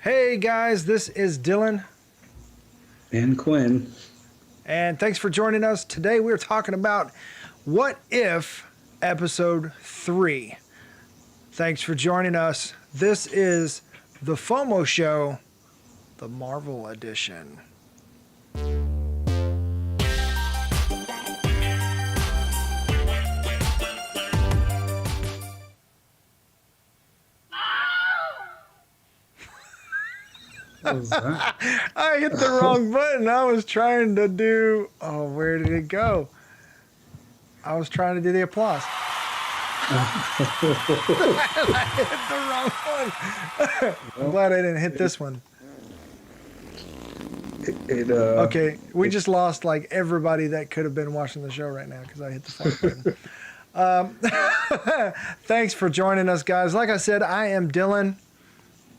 Hey guys, this is Dylan. And Quinn. And thanks for joining us. Today we're talking about What If Episode 3. Thanks for joining us. This is the FOMO Show, the Marvel Edition. What was that? I hit the wrong button. I was trying to do... Oh, where did it go? I was trying to do the applause. I hit the wrong one. I'm glad I didn't hit this one. Okay, we just lost like everybody that could have been watching the show right now because I hit the phone button. Thanks for joining us, guys. Like I said, I am Dylan.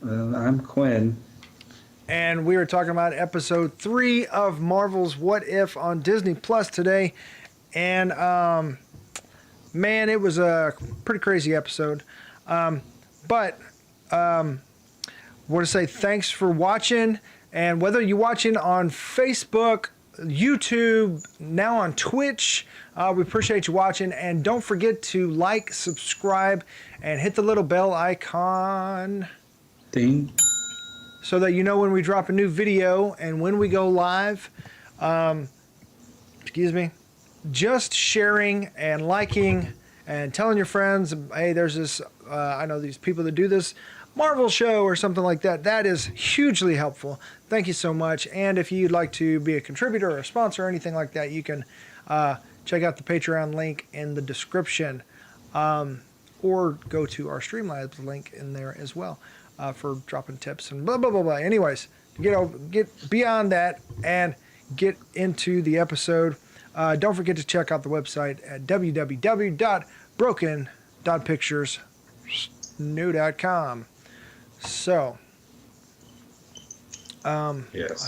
I'm Quinn. And we are talking about episode 3 of Marvel's What If on Disney Plus today. And, man, it was a pretty crazy episode. But I want to say thanks for watching. And whether you're watching on Facebook, YouTube, now on Twitch, we appreciate you watching. And don't forget to like, subscribe, and hit the little bell icon. Ding. So that you know when we drop a new video and when we go live. Excuse me. Just sharing and liking and telling your friends, hey, there's this, I know these people that do this Marvel show or something like that. That is hugely helpful. Thank you so much. And if you'd like to be a contributor or a sponsor or anything like that, you can check out the Patreon link in the description, or go to our StreamLabs link in there as well. For dropping tips and blah, blah, blah, blah. Anyways, get beyond that and get into the episode. Don't forget to check out the website at www.broken.pictures.com. So, yes. I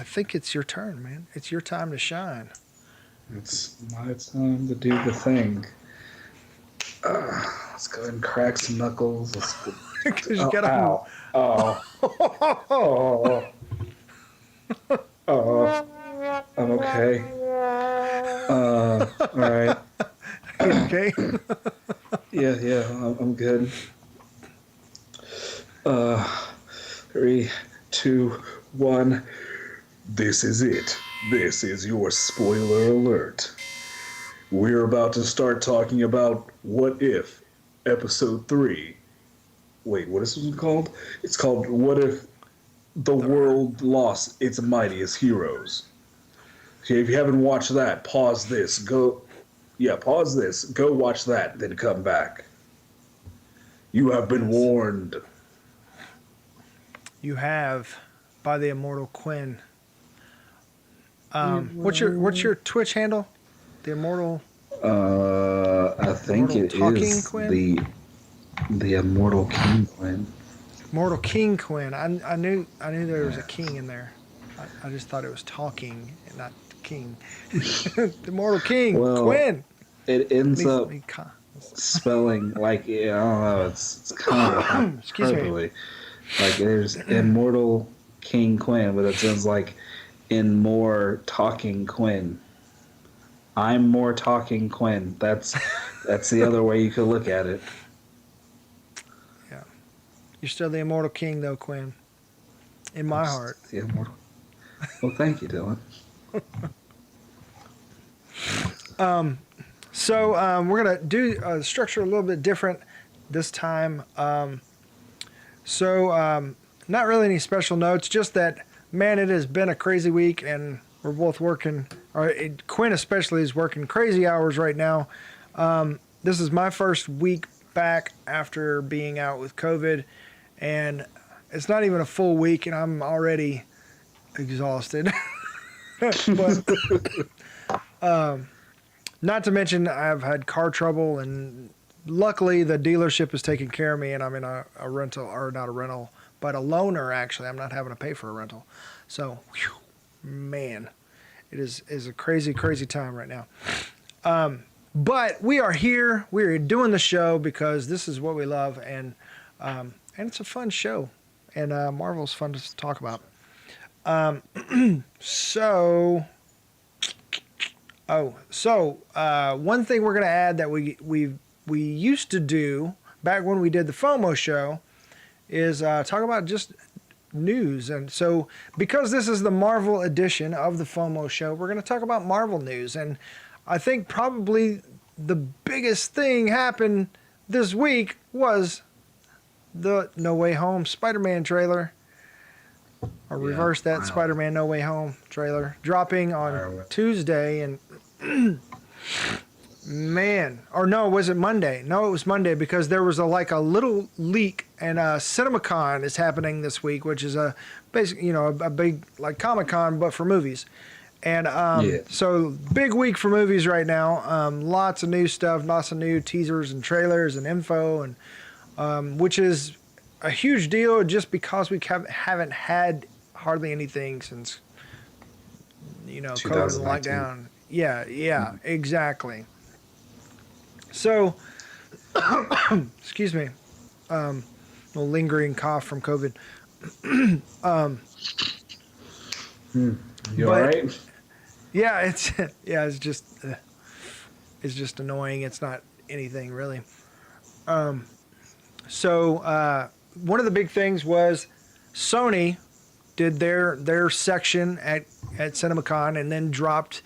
think it's your turn, man. It's your time to shine. It's my time to do the thing. Let's go ahead and crack some knuckles. Because you gotta. Ow. Oh. I'm okay. All right. Okay. Yeah, I'm good. 3, 2, 1. This is it. This is your spoiler alert. We're about to start talking about What If, Episode 3. Wait, what is it called? It's called What If the World Lost Its Mightiest Heroes. Okay, if you haven't watched that, pause this. Pause this. Go watch that, then come back. You have been warned. You have, by the immortal Quinn. What's your Twitch handle? The immortal. I think it is Quinn? the Immortal King Quinn. Immortal King Quinn. I knew there was a king in there. I just thought it was talking and not king. The Immortal King Quinn. It ends up spelling like, I don't know. It's kind of excuse me. Like there's Immortal King Quinn, but it sounds like in more talking Quinn. I'm more talking Quinn. That's the other way you could look at it. Yeah. You're still the immortal king though, Quinn. In my heart. The immortal. Well, thank you, Dylan. So we're going to do the structure a little bit different this time. Not really any special notes, just that, man, it has been a crazy week and we're both working, Quinn especially is working crazy hours right now. This is my first week back after being out with COVID, and it's not even a full week, and I'm already exhausted. But not to mention I've had car trouble, and luckily the dealership is taking care of me, and I'm in a rental, or not a rental, but a loaner actually. I'm not having to pay for a rental. So, man, it is a crazy, crazy time right now. But we are here. We're doing the show because this is what we love, and it's a fun show, and Marvel's fun to talk about. One thing we're gonna add that we used to do back when we did the FOMO show is talk about just news. And so because this is the Marvel edition of the FOMO show, we're going to talk about Marvel news. And I think probably the biggest thing happened this week was the No Way Home Spider-Man trailer. Or reverse that, wow. Spider-Man No Way Home trailer dropping on Tuesday. And man, or no, was it Monday? No, it was Monday because there was a little leak, and CinemaCon is happening this week, which is a big like Comic-Con but for movies. And so big week for movies right now. Lots of new stuff, lots of new teasers and trailers and info, and which is a huge deal just because we haven't had hardly anything since COVID and lockdown. Yeah, exactly. So, excuse me, a little lingering cough from COVID. You all right? Yeah, it's just annoying. It's not anything really. So one of the big things was Sony did their section at CinemaCon and then dropped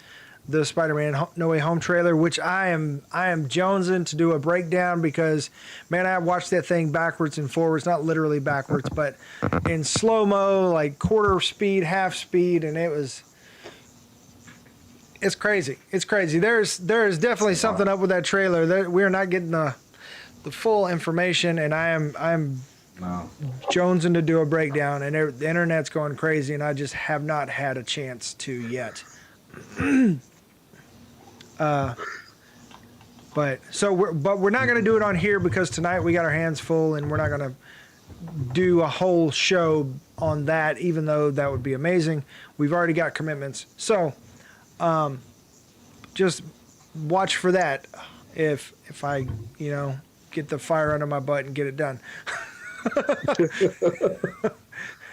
the Spider-Man No Way Home trailer, which I am jonesing to do a breakdown because, man, I watched that thing backwards and forwards, not literally backwards, but in slow-mo, like quarter speed, half speed, and it's crazy. It's crazy. There is definitely something up with that trailer. We are not getting the full information, and I'm jonesing to do a breakdown, and the internet's going crazy, and I just have not had a chance to yet. But we're not going to do it on here because tonight we got our hands full, and we're not going to do a whole show on that, even though that would be amazing. We've already got commitments, so just watch for that if I get the fire under my butt and get it done.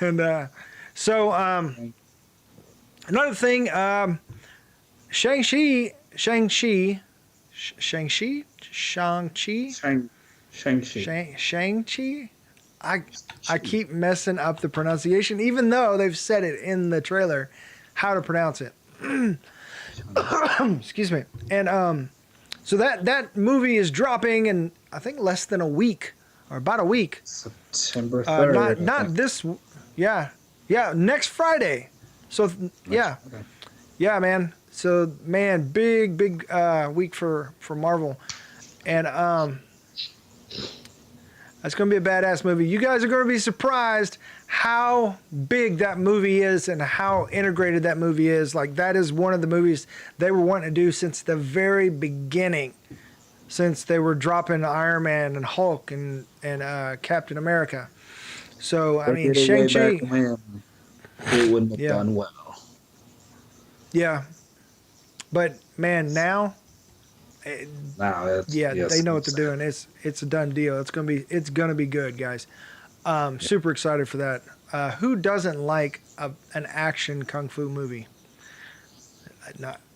And another thing, Shang-Chi. I keep messing up the pronunciation, even though they've said it in the trailer how to pronounce it. Excuse me. And so that movie is dropping in I think less than a week, or about a week. September 3rd. Not this. Yeah, next Friday. So yeah, okay. Yeah, man. So man, big week for Marvel, and that's gonna be a badass movie. You guys are gonna be surprised how big that movie is and how integrated that movie is. Like, that is one of the movies they were wanting to do since the very beginning, since they were dropping Iron Man and Hulk and Captain America. So I mean, Shang-Chi, it wouldn't have done well. Yeah, but man, now they know what they're doing. It's a done deal. It's gonna be good, guys. Super excited for that. Who doesn't like an action kung fu movie?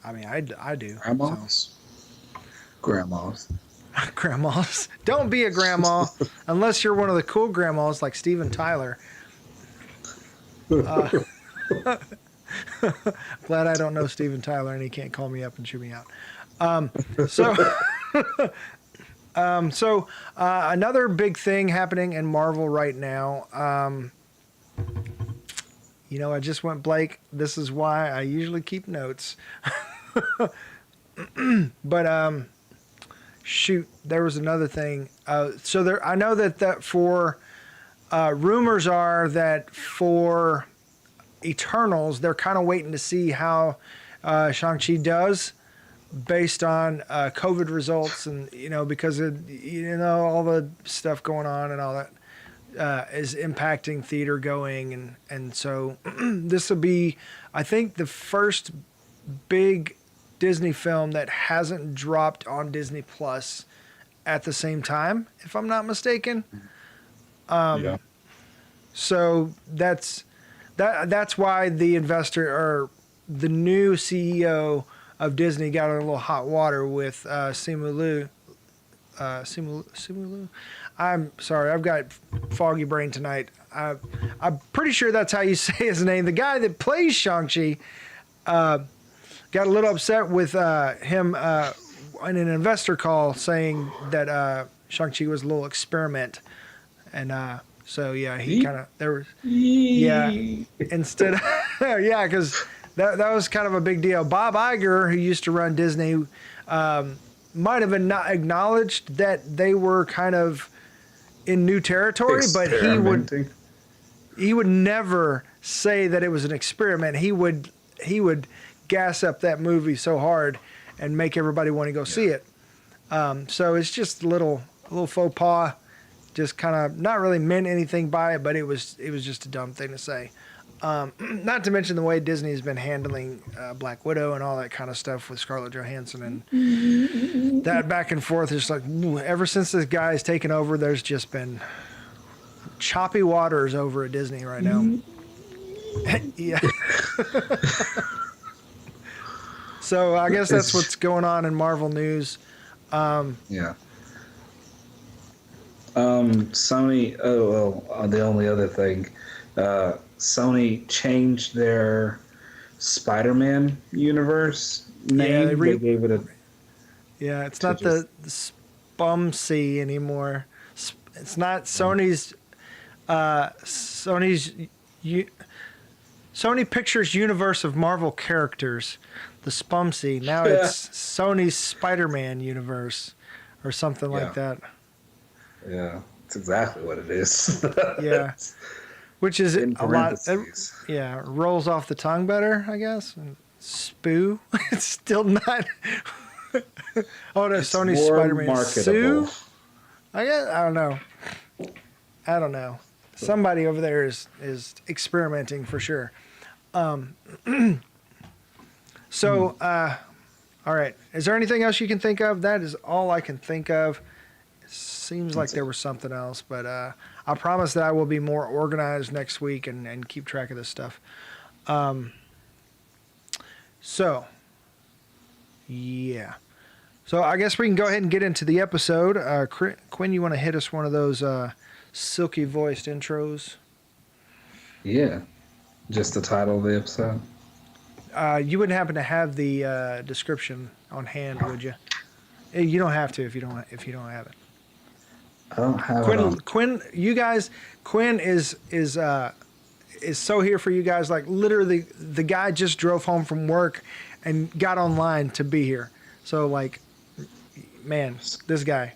I do. Grandmas. So. Grandmas. Grandmas. Don't be a grandma unless you're one of the cool grandmas like Steven Tyler. Glad I don't know Steven Tyler and he can't call me up and chew me out. Another big thing happening in Marvel right now. I just went blank. This is why I usually keep notes. But shoot, there was another thing. I know that for rumors are that for Eternals, they're kind of waiting to see how Shang-Chi does based on COVID results, and because of all the stuff going on and all that is impacting theater going, and so this will be, I think, the first big Disney film that hasn't dropped on Disney Plus at the same time, if I'm not mistaken. Yeah. So that's why the investor or the new CEO of Disney got in a little hot water with Simu Liu. Simu Liu? I'm sorry, I've got foggy brain tonight. I'm pretty sure that's how you say his name. The guy that plays Shang-Chi got a little upset with him in an investor call saying that Shang-Chi was a little experiment. And so, yeah, he kind of, there was, yeah, instead of, yeah, because that was kind of a big deal. Bob Iger, who used to run Disney, might have acknowledged that they were kind of in new territory, but he would never say that it was an experiment. He would gas up that movie so hard and make everybody want to go see it. So it's just a little faux pas, just kind of not really meant anything by it, but it was just a dumb thing to say. Not to mention the way Disney's been handling Black Widow and all that kind of stuff with Scarlett Johansson and that back and forth. It's like ever since this guy's taken over, there's just been choppy waters over at Disney right now. Yeah. So I guess that's what's going on in Marvel news. Yeah. Sony. The only other thing, Sony changed their Spider-Man universe name. Yeah, they gave it a. Yeah, it's not the Spumsy anymore. It's not Sony's. Sony Pictures universe of Marvel characters, the Spumsy. Now it's Sony's Spider-Man universe, or something like that. Yeah, it's exactly what it is. Yeah, which is In a lot. parentheses. Rolls off the tongue better, I guess. Spoo. It's still not. Oh no, It's Sony's more Spider-Man. marketable. Sue. I guess I don't know. Somebody over there is experimenting for sure. So, all right. Is there anything else you can think of? That is all I can think of. Seems like there was something else, but I promise that I will be more organized next week and keep track of this stuff. So, yeah. So I guess we can go ahead and get into the episode. Quinn, you want to hit us one of those silky voiced intros? Yeah. Just the title of the episode. You wouldn't happen to have the description on hand, would you? You don't have to if you don't have it. I don't have it on. Quinn, you guys, Quinn is so here for you guys. Like literally, the guy just drove home from work and got online to be here. So like, man, this guy.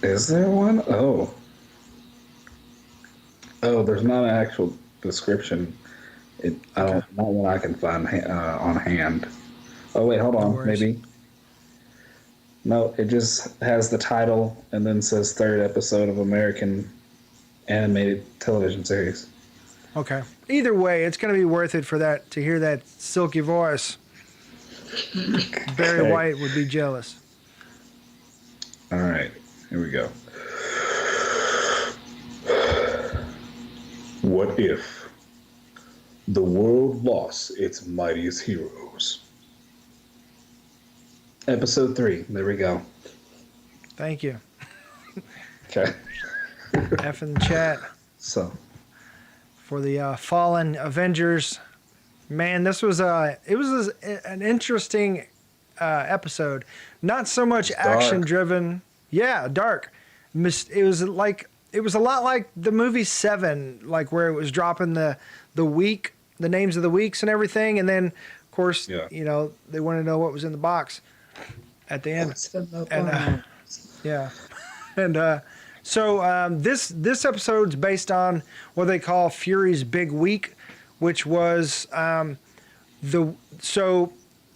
Is there one? Oh, there's not an actual description. Not one I can find on hand. Oh wait, hold on, No worries. maybe. No, it just has the title and then says third episode of American animated television series. Okay. Either way, it's going to be worth it for that to hear that silky voice. Barry Okay. White would be jealous. All right, here we go. What if the world lost its mightiest heroes? Episode 3. There we go. Thank you. Okay. F in the chat So, for the fallen Avengers. Man, this was an interesting episode. Not so much action driven. Yeah, dark. It was a lot like the movie Seven, like where it was dropping the names of the weeks and everything, and then of course they want to know what was in the box at the end. So this episode's based on what they call Fury's Big Week, which was the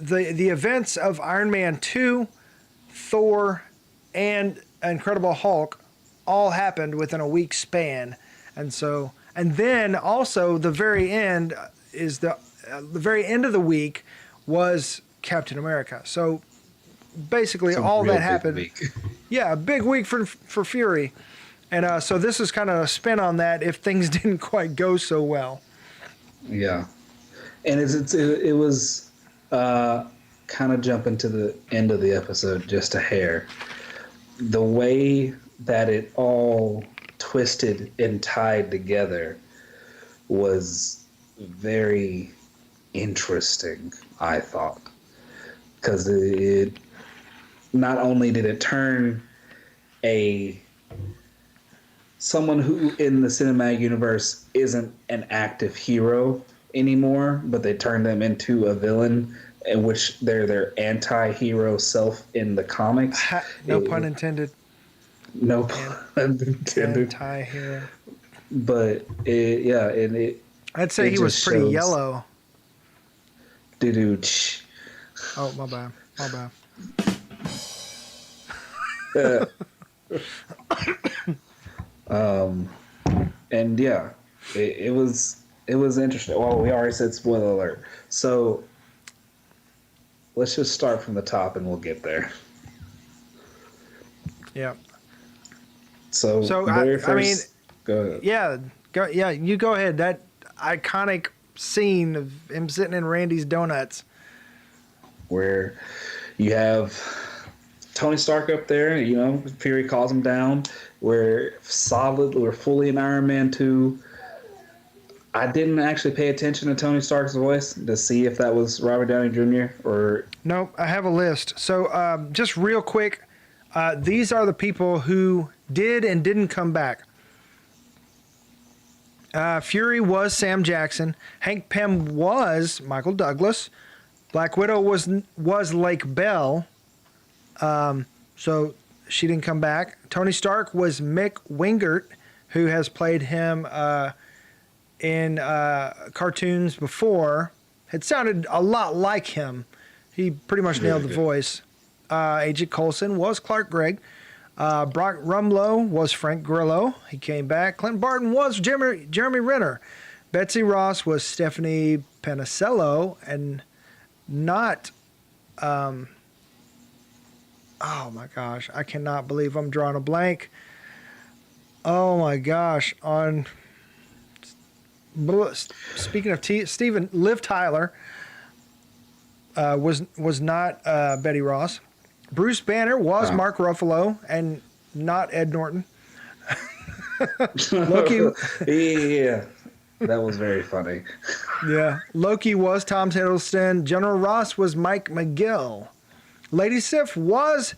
events of Iron Man 2, Thor, and Incredible Hulk all happened within a week span, and then also the very end is the very end of the week was Captain America. So basically, all that happened. Week. Yeah, a big week for Fury, and so this is kind of a spin on that. If things didn't quite go so well. Yeah, and it was kind of jumping to the end of the episode just a hair. The way that it all twisted and tied together was very interesting, I thought, because it not only did it turn someone who in the cinematic universe isn't an active hero anymore, but they turned them into a villain, in which they're their anti-hero self in the comics. No pun intended. No pun intended. Anti-hero. But I'd say he was pretty yellow. Dude. Oh, my bad. And yeah, it was interesting. Well, we already said spoiler alert. So let's just start from the top and we'll get there. Yeah. So I mean, go ahead. Yeah, you go ahead. That iconic scene of him sitting in Randy's donuts, where you have Tony Stark up there, Fury calls him down. We're fully in Iron Man 2. I didn't actually pay attention to Tony Stark's voice to see if that was Robert Downey Jr. or... Nope, I have a list. So just real quick, these are the people who did and didn't come back. Fury was Sam Jackson. Hank Pym was Michael Douglas. Black Widow was Lake Bell. So she didn't come back. Tony Stark was Mick Wingert, who has played him in cartoons before. It sounded a lot like him. He pretty much nailed the voice. Agent Coulson was Clark Gregg. Brock Rumlow was Frank Grillo. He came back. Clint Barton was Jeremy Renner. Betsy Ross was Stephanie Penicello, and not... oh my gosh, I cannot believe I'm drawing a blank. Oh my gosh, speaking of Steven, Liv Tyler was not Betty Ross. Bruce Banner was Mark Ruffalo and not Ed Norton. Loki. Yeah, that was very funny. Yeah, Loki was Tom Hiddleston. General Ross was Mike McGill. Lady Sif was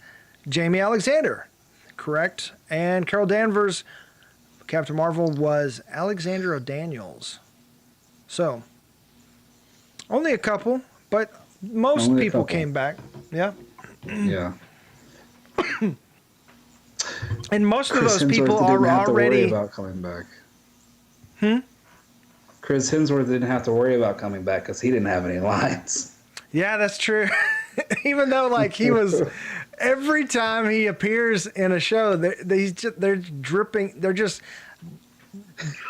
Jamie Alexander, correct? And Carol Danvers, Captain Marvel, was Alexandra Daniels. So, only a couple, but most people came back. Yeah. Yeah. And most Chris of those people Hemsworth didn't have to already... worry about coming back. Chris Hemsworth didn't have to worry about coming back because he didn't have any lines. Yeah, that's true. Even though, like, he was... Every time he appears in a show, they're dripping... They're just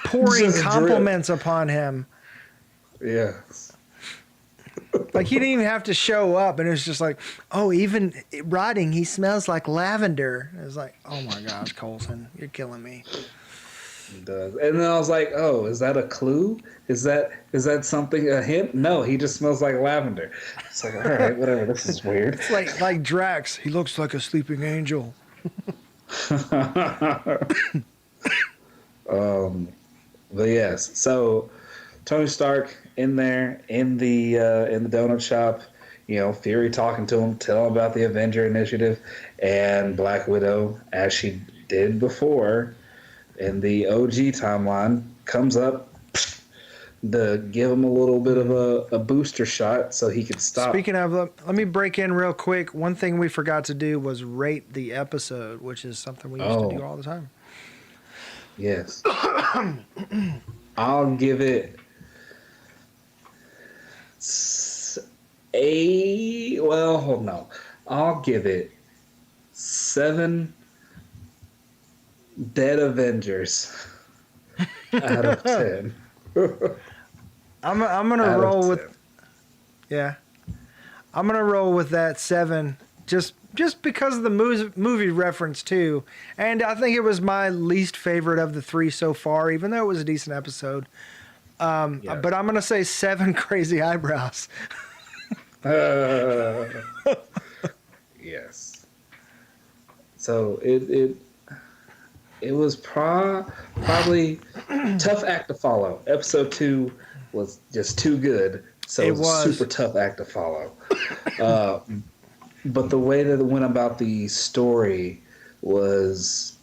pouring Just compliments upon him. Yeah. Like, he didn't even have to show up, and it was just like, oh, even rotting, he smells like lavender. It was like, oh my gosh, Coulson, you're killing me. He does. And then I was like, oh, is that a clue? Is that something, a hint? No, he just smells like lavender. It's like, all right, whatever, this is weird. It's like Drax. He looks like a sleeping angel. But yes, so Tony Stark in there in the donut shop, Fury talking to him, telling him about the Avenger Initiative, and Black Widow, as she did before in the OG timeline, comes up to give him a little bit of a booster shot so he could stop. Speaking of, let me break in real quick. One thing we forgot to do was rate the episode, which is something we used to do all the time. Yes. I'll give it I'll give it 7 dead Avengers out of 10. I'm gonna Out of roll 10. with yeah. I'm gonna roll with that 7, just because of the movie reference too, and I think it was my least favorite of the 3 so far, even though it was a decent episode. Yes. But I'm gonna say 7 crazy eyebrows. Yes. So it was probably tough act to follow. Episode 2 was just too good, so It it was a was. super tough act to follow. But the way that it went about the story was,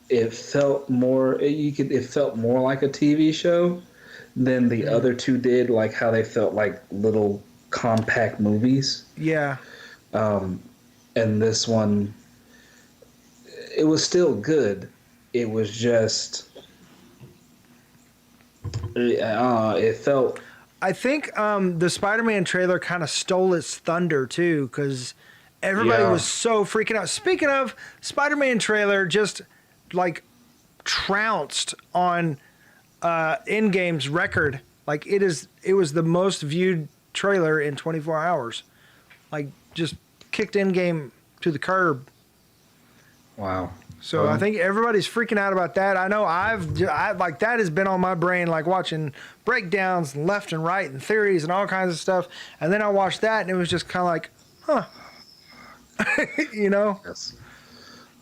it felt more. It felt more like a TV show than the other two did. Like how they felt like little compact movies. Yeah. And this one, it was still good. It was just, it felt. I think the Spider-Man trailer kind of stole its thunder too, because everybody Yeah. was so freaking out. Speaking of, Spider-Man trailer just like trounced on Endgame's record. Like it was the most viewed trailer in 24 hours. Like just kicked Endgame to the curb. Wow. So I think everybody's freaking out about that. I know I like that has been on my brain, like watching breakdowns left and right and theories and all kinds of stuff. And then I watched that and it was just kind of like, huh, you know? Yes.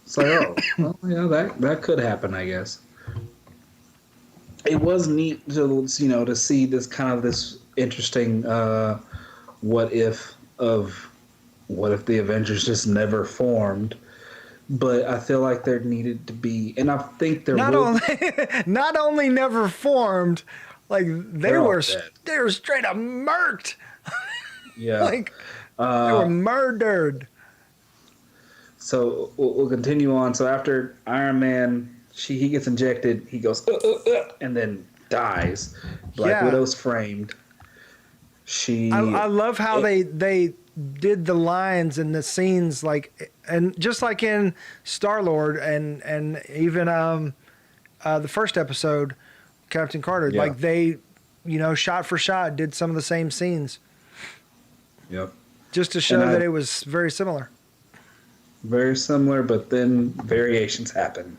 It's like, oh, well, yeah, that could happen, I guess. It was neat to to see this interesting what if the Avengers just never formed. But I feel like there needed to be, and I think there Not only never formed, like they They're all were dead. straight up murked. Yeah. Like they were murdered. So we'll continue on. So after Iron Man, he gets injected, he goes, and then dies. Black Yeah. Widow's framed. I love how they did the lines and the scenes, like, and just like in Star-Lord and even the first episode, Captain Carter, Yeah. like they, shot for shot did some of the same scenes Yep. just to show that it was very similar. Very similar, but then variations happen.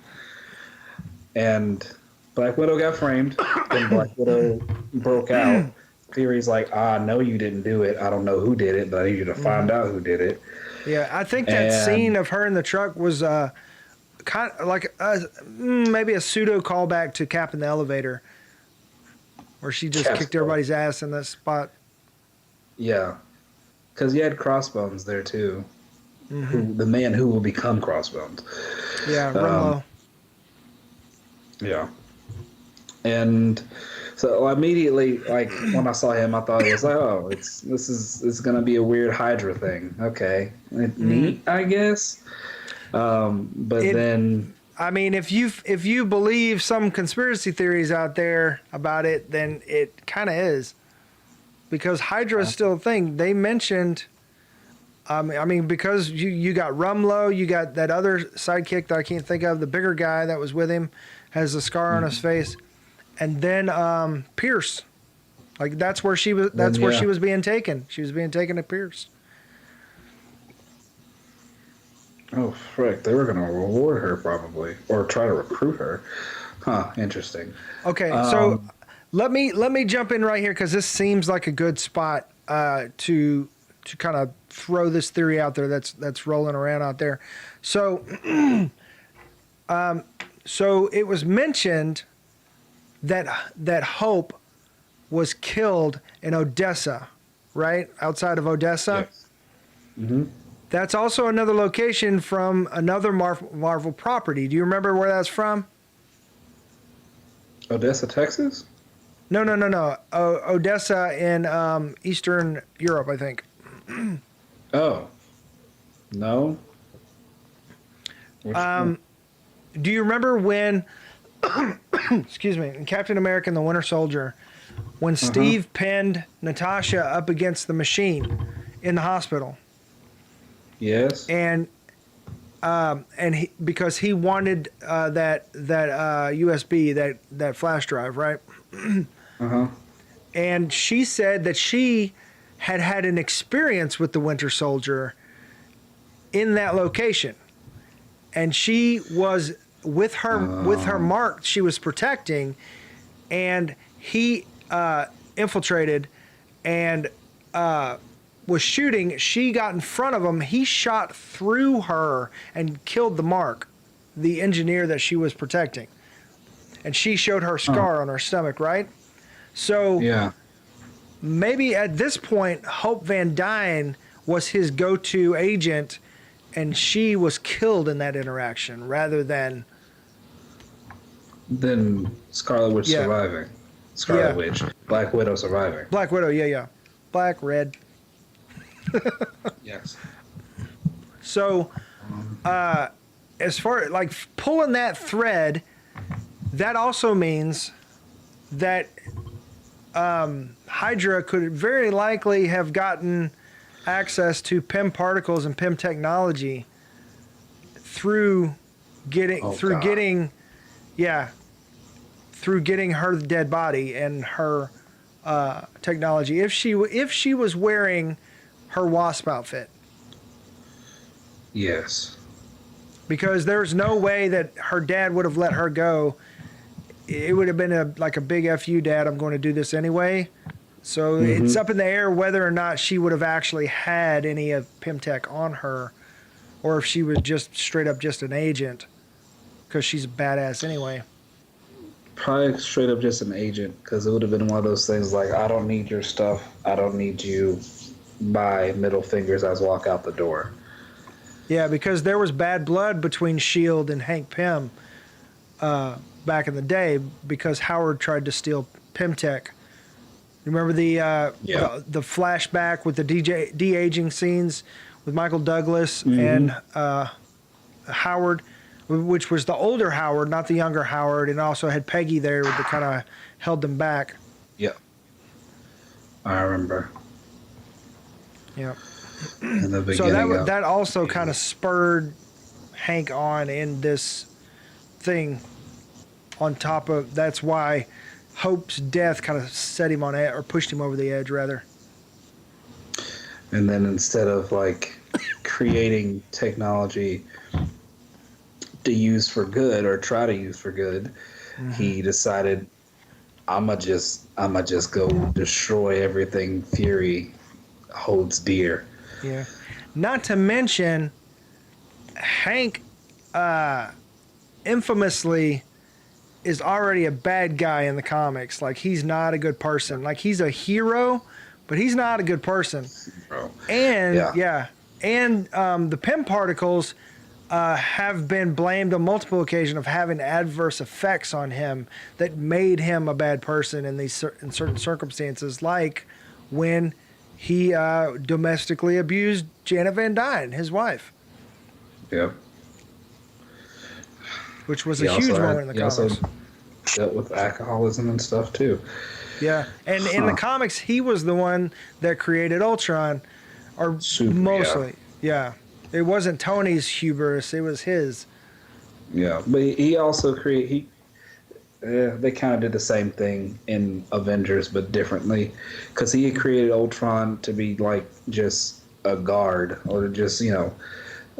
And Black Widow got framed. Then Black Widow broke out. Theory's like, no, you didn't do it. I don't know who did it, but I need you to find out who did it. Yeah, I think that scene of her in the truck was kind of like maybe a pseudo callback to Cap in the Elevator, where she just Cap's kicked everybody's ass in that spot. Yeah. Because you had Crossbones there, too. The man who will become Crossbones. Yeah, Rumlow. Yeah. And so immediately, like, when I saw him, I thought it was like, oh, this is going to be a weird Hydra thing. Okay. Neat, I guess. Then... I mean, if you believe some conspiracy theories out there about it, then it kind of is. Because Hydra is still a thing. They mentioned... I mean, because you got Rumlow, you got that other sidekick that I can't think of, the bigger guy that was with him, has a scar on his face, and then Pierce, like that's where she was. That's where she was being taken. She was being taken to Pierce. Oh, frick! They were going to reward her probably, or try to recruit her. Huh? Interesting. Okay, so let me jump in right here because this seems like a good spot to kind of throw this theory out there that's rolling around out there. So, so it was mentioned that Hope was killed in Odessa, right outside of Odessa. Yes. Mm-hmm. That's also another location from another Marvel property. Do you remember where that's from? Odessa, Texas? No. Odessa in Eastern Europe, I think. Oh. No? Do you remember when, excuse me, in Captain America and the Winter Soldier, when Steve pinned Natasha up against the machine in the hospital? Yes. And because he wanted that USB, that flash drive, right? Uh-huh. And she said that she had had an experience with the Winter Soldier in that location. And she was with her mark she was protecting, and he infiltrated and was shooting. She got in front of him. He shot through her and killed the mark, the engineer that she was protecting. And she showed her scar on her stomach, right? So Yeah. maybe at this point, Hope Van Dyne was his go-to agent, and she was killed in that interaction rather than... Then Scarlet Witch Yeah. surviving. Scarlet Yeah. Witch. Black Widow surviving. Black Widow, yeah. Black, red. Yes. So, as far like pulling that thread, that also means that Hydra could very likely have gotten access to PIM particles and PIM technology through getting her dead body and her technology. If she was wearing her Wasp outfit. Yes. Because there's no way that her dad would have let her go. It would have been a big F you, Dad, I'm going to do this anyway. So it's up in the air whether or not she would have actually had any of PimTech on her, or if she was just straight up just an agent, because she's a badass anyway. Probably straight up just an agent, because it would have been one of those things like, I don't need your stuff. I don't need you. By middle fingers as walk out the door. Yeah, because there was bad blood between S.H.I.E.L.D. and Hank Pym back in the day, because Howard tried to steal PimTech. Remember the flashback with the de-aging scenes with Michael Douglas and Howard, which was the older Howard, not the younger Howard, and also had Peggy there that kind of held them back. Yeah. I remember. Yeah. In the So beginning that also kind of spurred Hank on in this thing. On top of that's why Hope's death kind of set him on edge, or pushed him over the edge rather. And then instead of like creating technology to use for good or try to use for good, he decided I'ma just go destroy everything Fury holds dear. Yeah. Not to mention, Hank infamously is already a bad guy in the comics. Like, he's not a good person. Like, he's a hero, but he's not a good person. Bro. And, the PIM particles have been blamed on multiple occasions of having adverse effects on him that made him a bad person in certain circumstances, like when he domestically abused Janet Van Dyne, his wife. Yep. Which was a huge moment in the comics. Also dealt with alcoholism and stuff too. Yeah, and in the comics, he was the one that created Ultron, or mostly. Yeah. It wasn't Tony's hubris; it was his. Yeah, but he also they kind of did the same thing in Avengers, but differently, because he had created Ultron to be like just a guard or just a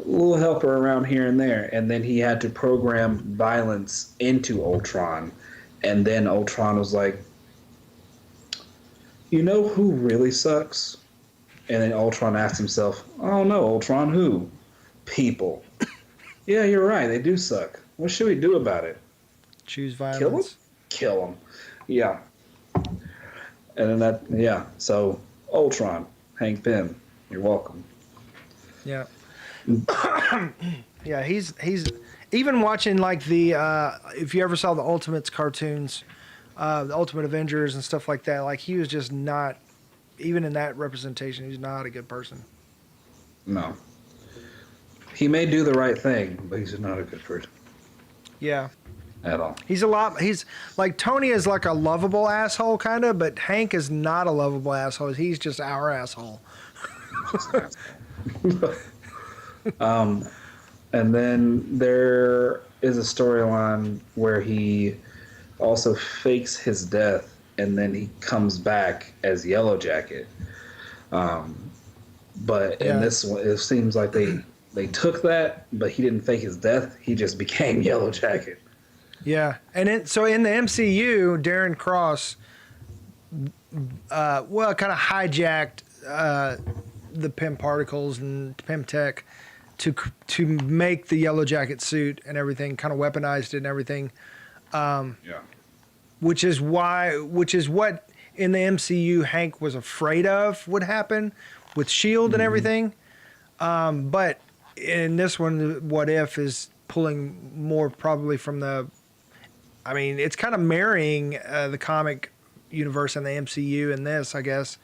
little helper around here and there, and then he had to program violence into Ultron, and then Ultron was like, you know who really sucks? And then Ultron asked himself, oh no, Ultron, who? People. Yeah, you're right, they do suck. What should we do about it? Choose violence. Kill him. Yeah. And then so Ultron, Hank Pym, you're welcome. Yeah. Yeah, he's even watching like the if you ever saw the Ultimates cartoons, the Ultimate Avengers and stuff like that, like he was just not, even in that representation, he's not a good person. No. He may do the right thing, but he's not a good person. Yeah. At all. He's like Tony is like a lovable asshole kind of, but Hank is not a lovable asshole. He's just our asshole. And then there is a storyline where he also fakes his death and then he comes back as Yellow Jacket. But in Yeah. this one, it seems like they took that, but he didn't fake his death. He just became Yellow Jacket. Yeah, and so in the MCU, Darren Cross, kind of hijacked the Pym particles and Pym tech to make the Yellow Jacket suit and everything, kind of weaponized it and everything, Yeah. which is what in the MCU Hank was afraid of would happen with Shield and everything. But in this one, What If is pulling more probably from the. I mean, it's kind of marrying the comic universe and the MCU in this, I guess,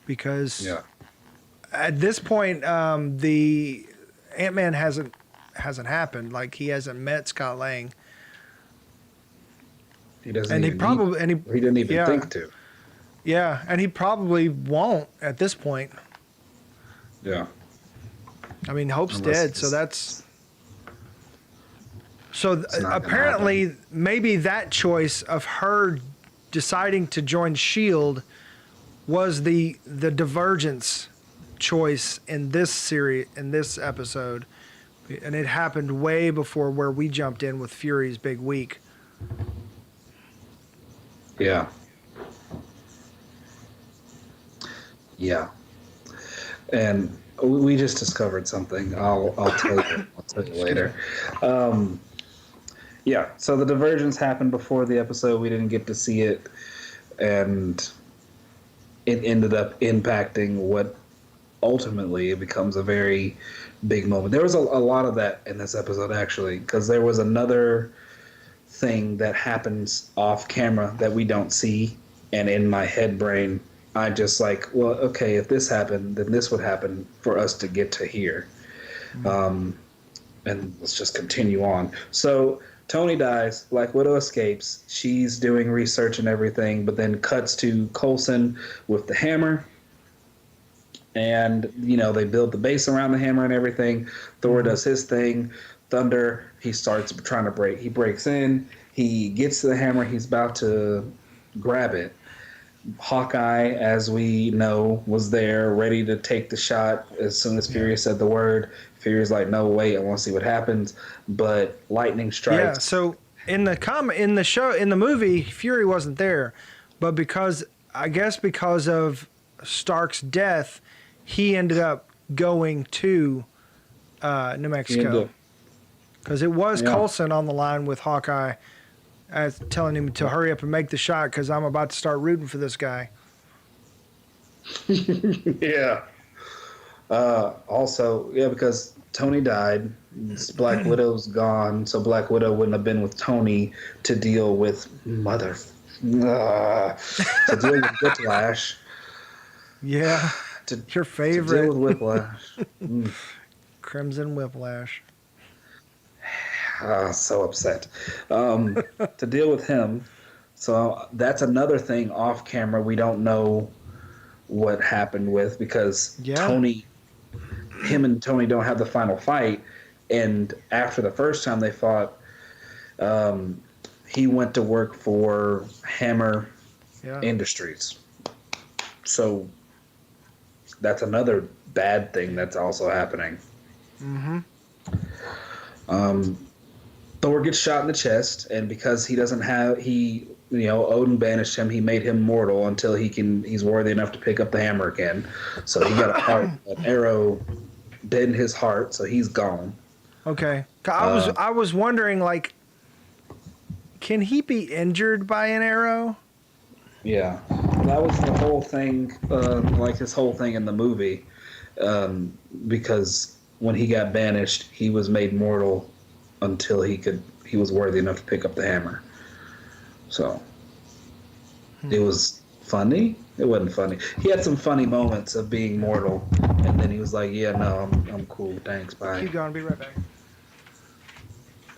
because Yeah. at this point, the Ant-Man hasn't happened. Like he hasn't met Scott Lang, He doesn't and he even probably he didn't even think to. Yeah, and he probably won't at this point. Yeah. I mean, Hope's Unless dead, it's- so that's. So not gonna apparently, maybe that choice of her deciding to join Shield was the divergence choice in this series, in this episode, and it happened way before where we jumped in with Fury's big week. Yeah. Yeah. And we just discovered something. I'll tell you. I'll tell you later. Yeah. So the divergence happened before the episode. We didn't get to see it, and it ended up impacting what ultimately becomes a very big moment. There was a lot of that in this episode actually, because there was another thing that happens off camera that we don't see, and in my head brain I just like, well, okay, if this happened, then this would happen for us to get to here. And let's just continue on. So Tony dies, Black Widow escapes, she's doing research and everything, but then cuts to Coulson with the hammer, and they build the base around the hammer and everything. Thor does his thing. Thunder, he starts trying to break. He breaks in. He gets to the hammer. He's about to grab it. Hawkeye, as we know, was there, ready to take the shot as soon as Fury said the word. Fury's like, "No, wait, I want to see what happens." But lightning strikes. Yeah. So in the movie, Fury wasn't there, but because of Stark's death, he ended up going to New Mexico. Because it was Coulson on the line with Hawkeye, telling him to hurry up and make the shot because I'm about to start rooting for this guy. Yeah. Also, because Tony died, Black Widow's gone, so Black Widow wouldn't have been with Tony to deal with to deal with Whiplash. Yeah. Your favorite. To deal with Whiplash. Crimson Whiplash. So upset. To deal with him. So that's another thing off camera we don't know what happened with, because him and Tony don't have the final fight. And after the first time they fought, he went to work for Hammer Industries. So that's another bad thing that's also happening. Thor gets shot in the chest, and because he doesn't have, Odin banished him. He made him mortal until he's worthy enough to pick up the hammer again. So he got an arrow dead in his heart, so he's gone. Okay. I was wondering, like, can he be injured by an arrow? Yeah, that was the whole thing, like his whole thing in the movie, because when he got banished, he was made mortal until he was worthy enough to pick up the hammer. So it was funny. It wasn't funny. He had some funny moments of being mortal, and then he was like, "Yeah, no, I'm cool. Thanks, bye." Keep going. Be right back.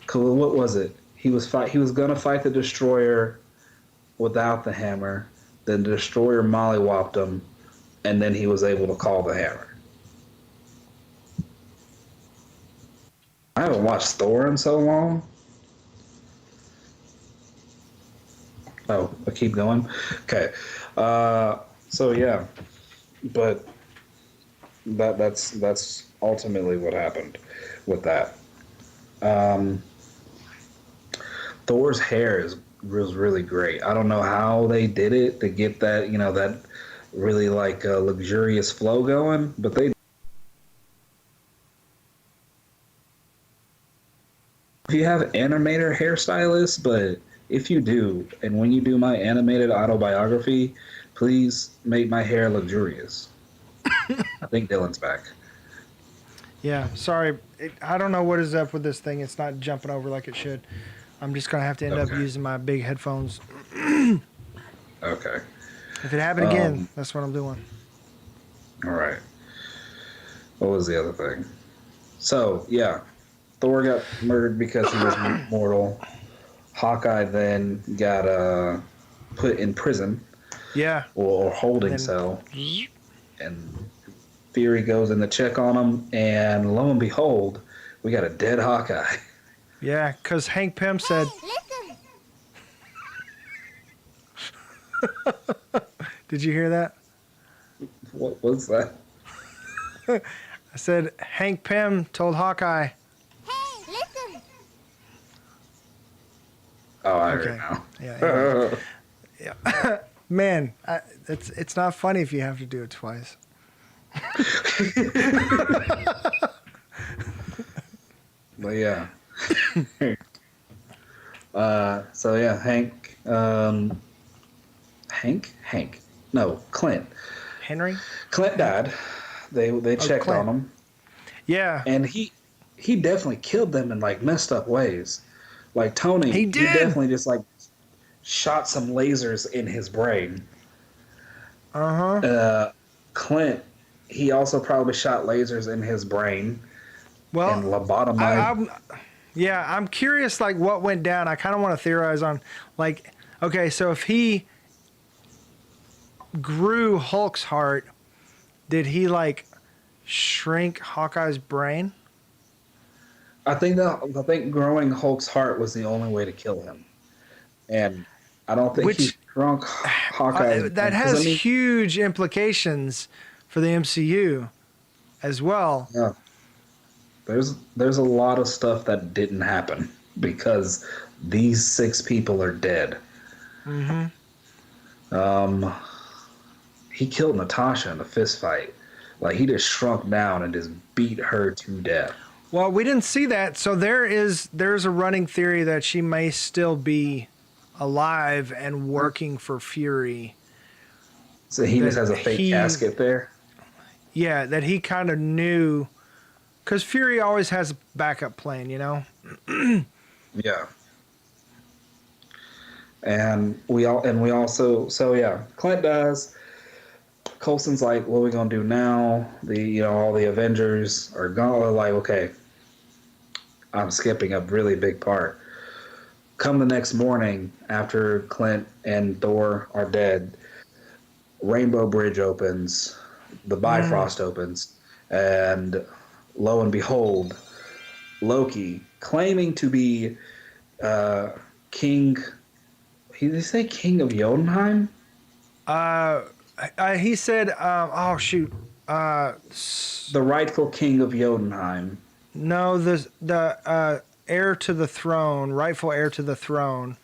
Cool. What was it? He was gonna fight the Destroyer without the hammer. Then the Destroyer mollywopped him, and then he was able to call the hammer. I haven't watched Thor in so long. Oh, I keep going. Okay. So yeah, but that's ultimately what happened with that. Um, Thor's hair was really great. I don't know how they did it to get that, that really like luxurious flow going, but they. If you have animator hairstylists, but if you do, and when you do my animated autobiography, please make my hair luxurious. I think Dylan's back. Yeah, sorry. I don't know what is up with this thing. It's not jumping over like it should. I'm just going to have to end up Okay. using my big headphones. Okay. If it happened again, that's what I'm doing. All right. What was the other thing? So, yeah, Thor got murdered because he was mortal. Hawkeye then got put in prison Yeah. or holding And cell, and Fury goes in to check on him, and lo and behold, we got a dead Hawkeye. yeah, because Hank Pym said, did you hear that? What was that? I said, Hank Pym told Hawkeye. Oh, I heard Okay. now. Yeah. Yeah. Man, it's not funny if you have to do it twice. But yeah. So yeah, Hank. No, Clint. Henry? Clint died. They Oh, checked Clint. on him, Yeah. and he definitely killed them in like messed up ways. Like Tony, He he did. definitely just like shot some lasers in his brain. Uh-huh. Clint, he also probably shot lasers in his brain and Well, lobotomized. I'm curious, like, what went down. I kind of want to theorize on, like, okay, so if he grew Hulk's heart, did he, like, shrink Hawkeye's brain? I think growing Hulk's heart was the only way to kill him, and I don't think he Which shrunk Hawkeye's that brain because I has mean, huge implications for the MCU as well. yeah, there's a lot of stuff that didn't happen because these six people are dead. Mm-hmm. Um, he killed Natasha in a fist fight. Like he just shrunk down and just beat her to death. Well, we didn't see that, so there's a running theory that she may still be alive and working for Fury. So he just That has a fake he, casket there. yeah, that he kind of knew, because Fury always has a backup plan, you know. Yeah. And we also so yeah, Clint dies. Coulson's like, what are we gonna do now? All the Avengers are gone. They're like, okay, I'm skipping a really big part. Come the next morning, after Clint and Thor are dead, Rainbow Bridge opens, the Mm. Bifrost opens, and lo and behold, Loki, claiming to be King. Did he say King of Jotunheim? Uh, he said, oh shoot, The rightful King of Jotunheim. no, the heir to the throne, rightful heir to the throne,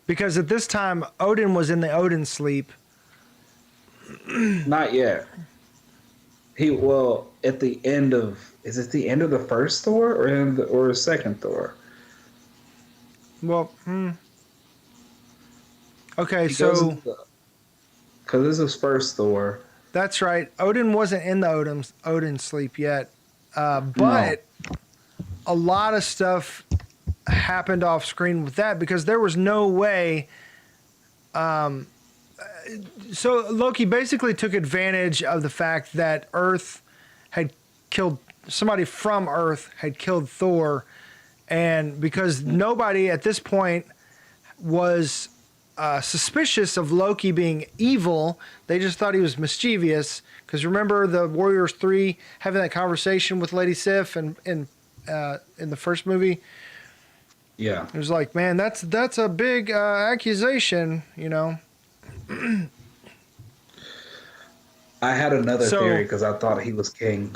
because at this time Odin was in the Odin sleep. Not yet. At the end of is it the end of the first Thor or the second Thor? Well, okay, He goes so into the because this is first Thor. that's right. Odin wasn't in the Odin sleep yet, No, but a lot of stuff happened off screen with that because there was no way. So Loki basically took advantage of the fact that Earth had killed somebody from Earth had killed Thor, and because nobody at this point was suspicious of Loki being evil, they just thought he was mischievous. Because remember the Warriors 3 having that conversation with Lady Sif in the first movie. Yeah. It was like, man, that's a big accusation, you know. I had another theory So because I thought he was king.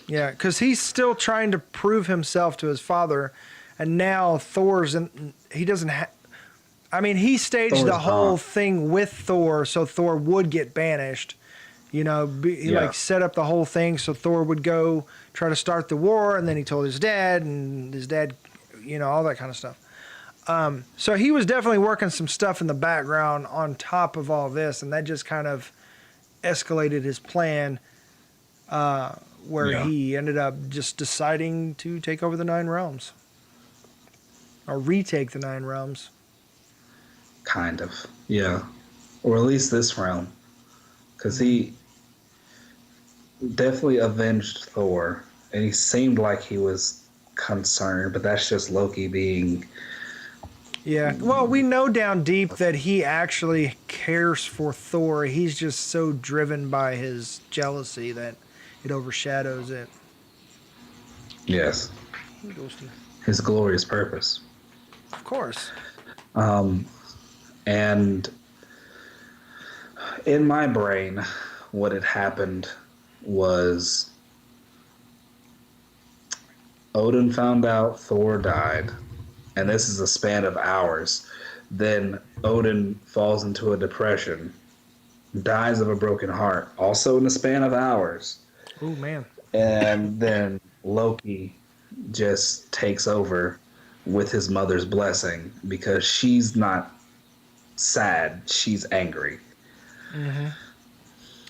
yeah, because he's still trying to prove himself to his father, and now Thor's and he doesn't. I mean, he staged Thor's the whole gone. thing with Thor, so Thor would get banished. You know, he Yeah. like set up the whole thing so Thor would go try to start the war, and then he told his dad, and his dad, you know, all that kind of stuff. So he was definitely working some stuff in the background on top of all this, and that just kind of escalated his plan, where Yeah. he ended up just deciding to take over the Nine Realms or retake the Nine Realms. Kind of. Yeah. Or at least this realm. Because Mm-hmm. he definitely avenged Thor. And he seemed like he was concerned, but that's just Loki being. Yeah. Well, we know down deep that he actually cares for Thor. He's just so driven by his jealousy that it overshadows it. Yes. Ghosty. His glorious purpose. Of course. And in my brain, what had happened was Odin found out Thor died, and this is a span of hours. Then Odin falls into a depression, dies of a broken heart, also in a span of hours. Oh, man. And then Loki just takes over with his mother's blessing because she's not sad, she's angry. Mm-hmm.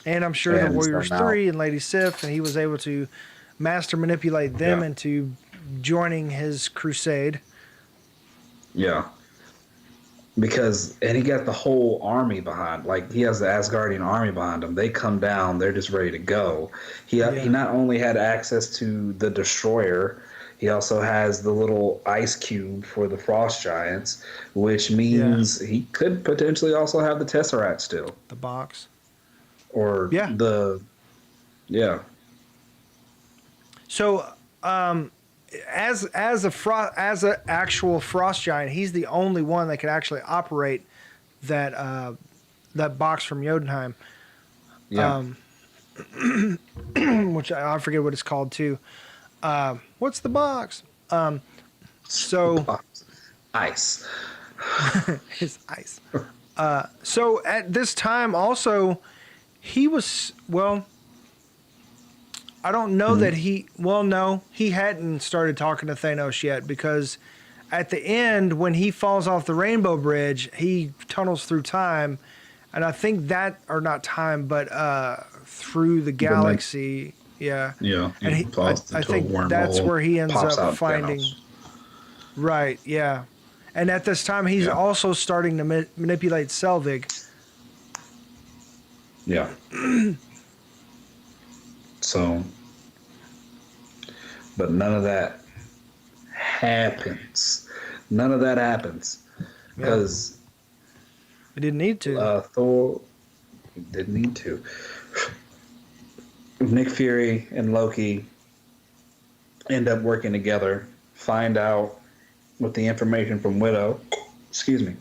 And I'm sure the And so Warriors now, 3 and Lady Sif, and he was able to master manipulate them yeah, into joining his crusade. yeah. Because, and he got the whole army behind, like he has the Asgardian army behind him. They come down, they're just ready to go. He Yeah. not only had access to the destroyer, he also has the little ice cube for the frost giants, which Yeah. means he could potentially also have the Tesseract still, The box. or Yeah. the yeah, So, as a actual frost giant, he's the only one that could actually operate that that box from Jotunheim, yeah. which I forget what it's called too. What's the box? So Ice. his ice. So at this time, also, he was well. I don't know that he. Well, no, he hadn't started talking to Thanos yet because at the end, when he falls off the Rainbow Bridge, he tunnels through time, and I think that, or not time, but through the galaxy. Yeah, Yeah, and he falls I into a think that's wormhole, where he ends pops up out finding. Thanos. Right. Yeah, and at this time, he's Yeah, also starting to manipulate Selvig. yeah. So, but none of that happens. None of that happens Yeah, because he didn't need to. Thor didn't need to. Nick Fury and Loki end up working together, find out with the information from Widow, excuse me,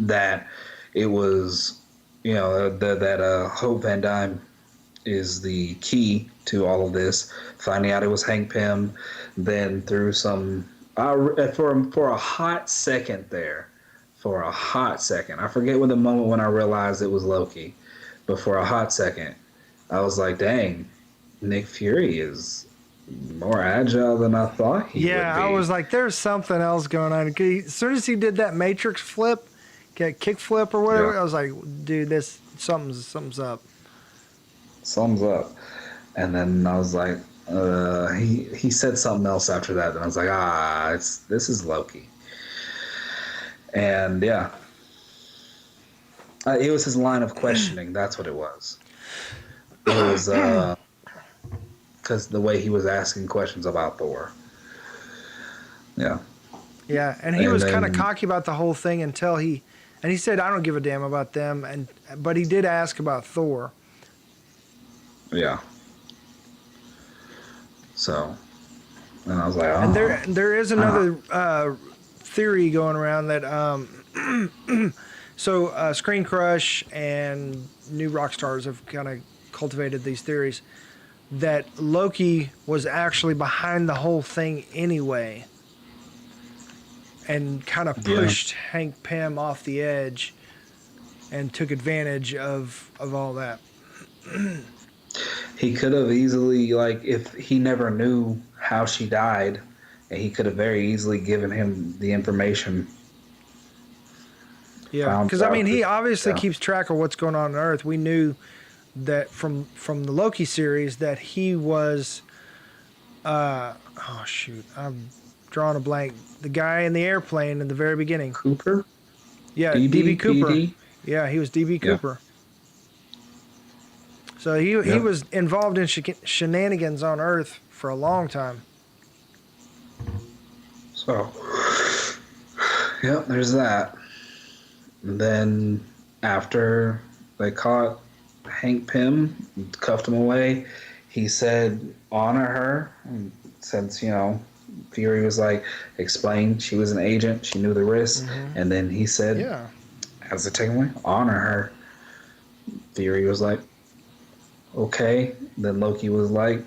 that it was, you know, that Hope Van Dyne is the key to all of this. Finding out it was Hank Pym, then through some for a hot second there, for a hot second, I forget when the moment when I realized it was Loki, but for a hot second, I was like, dang, Nick Fury is more agile than I thought he would Yeah, I be. was like, there's something else going on. As soon as he did that Matrix flip, kick flip or Yeah, whatever, I was like, dude, this something's up. thumbs up. And then I was like, he said something else after that, and I was like, this is Loki. And yeah, it was his line of questioning. That's what it was. It was because the way he was asking questions about Thor. Yeah, Yeah, and he and was kind of then cocky about the whole thing until and he said, I don't give a damn about them, but he did ask about Thor. yeah. So And I was like, And oh. there is another theory going around that Screen Crush and New Rockstars have kind of cultivated these theories that Loki was actually behind the whole thing anyway, and kind of Yeah. pushed Hank Pym off the edge and took advantage of all that. He could have easily, like, if he never knew how she died, and he could have very easily given him the information. Yeah, Found because I mean, out he that, obviously yeah. keeps track of what's going on Earth. We knew that from the Loki series that he was. Oh shoot, I'm drawing a blank. The guy in the airplane in the very beginning. Cooper? Yeah, DB DB? Cooper. PD? Yeah, he was DB Yeah. Cooper. So he Yep. was involved in shenanigans on Earth for a long time. So, yep, there's that. And then after they caught Hank Pym, cuffed him away, he said, honor her. And since, Fury was like, explain she was an agent, she knew the risks. And then he said, Yeah. as a takeaway, honor her. Fury was like, okay. Then Loki was like,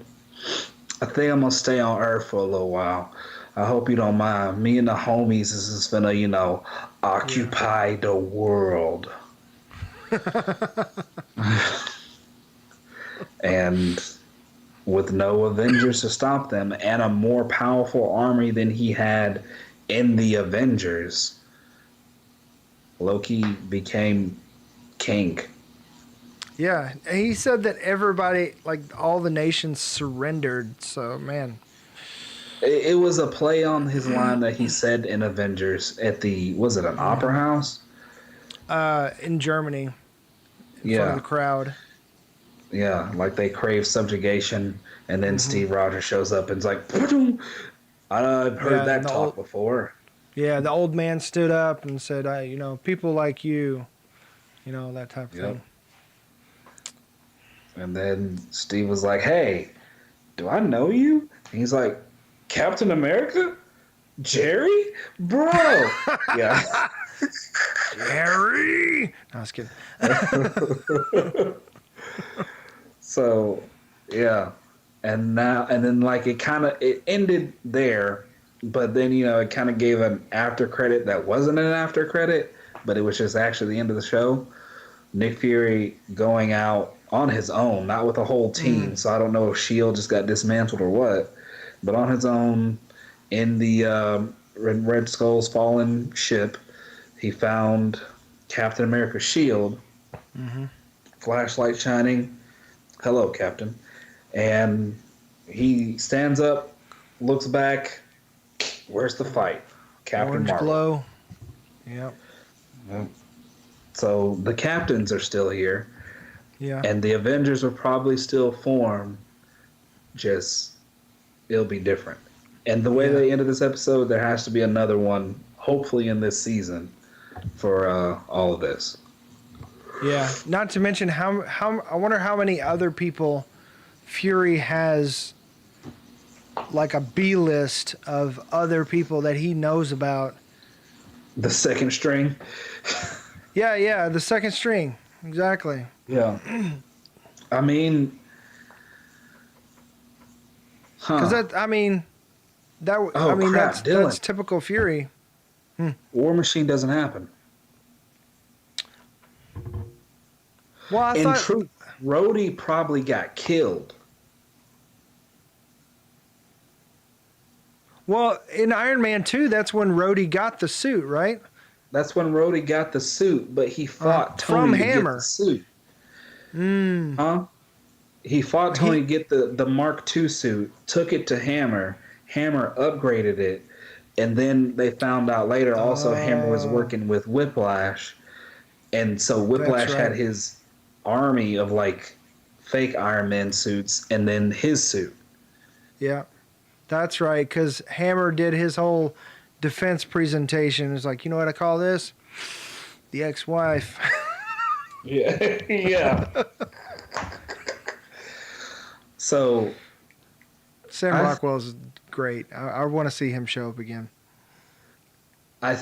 I think I'm gonna stay on Earth for a little while. I hope you don't mind. Me and the homies is just gonna, occupy the world. And with no Avengers to stop them and a more powerful army than he had in the Avengers, Loki became king. Yeah, he said that everybody, like all the nations, surrendered. So man, It was a play on his line that he said in Avengers at was it an opera house? in Germany, in front of Yeah. the crowd. Yeah, like they crave subjugation, and then Steve Rogers shows up and is like, "Ba-doom." I've heard Yeah, that and talk before. the old man stood up and said, people like you, that type of Yep. thing. And then Steve was like, "Hey, do I know you?" And he's like, "Captain America? Jerry? Bro." Yeah. Harry! No, I was kidding. So, yeah. And then like it ended there, but then it kind of gave an after credit that wasn't an after credit, but it was just actually the end of the show. Nick Fury going out on his own, not with a whole team. So I don't know if Shield just got dismantled or what, but on his own in the Red Skull's fallen ship, he found Captain America's shield, flashlight shining. Hello, Captain. And he stands up, looks back. Where's the fight? Captain Orange Marvel. glow. Yep. So the captains are still here, Yeah. and the Avengers will probably still form. Just it'll be different. And the way they ended this episode, there has to be another one, hopefully in this season, for all of this. Yeah. Not to mention how I wonder how many other people Fury has, like a B list of other people that he knows about. The second string. Yeah, the second string. Exactly. Yeah. I mean, Because that's typical Fury. War Machine doesn't happen. Well, I In thought. truth, Rhodey probably got killed. Well, in Iron Man 2, that's when Rhodey got the suit, right? That's when Rhodey got the suit, but he fought from Tony to get Hammer. the suit. Huh? He fought Tony to get the Mark II suit, took it to Hammer. Hammer upgraded it, and then they found out later also Hammer was working with Whiplash, and so Whiplash had his army of like fake Iron Man suits, and then his suit. Yeah, that's right. Because Hammer did his whole defense presentation. It's like, you know what I call this? The ex-wife. Yeah, yeah. So Sam Rockwell's great. I want to see him show up again. I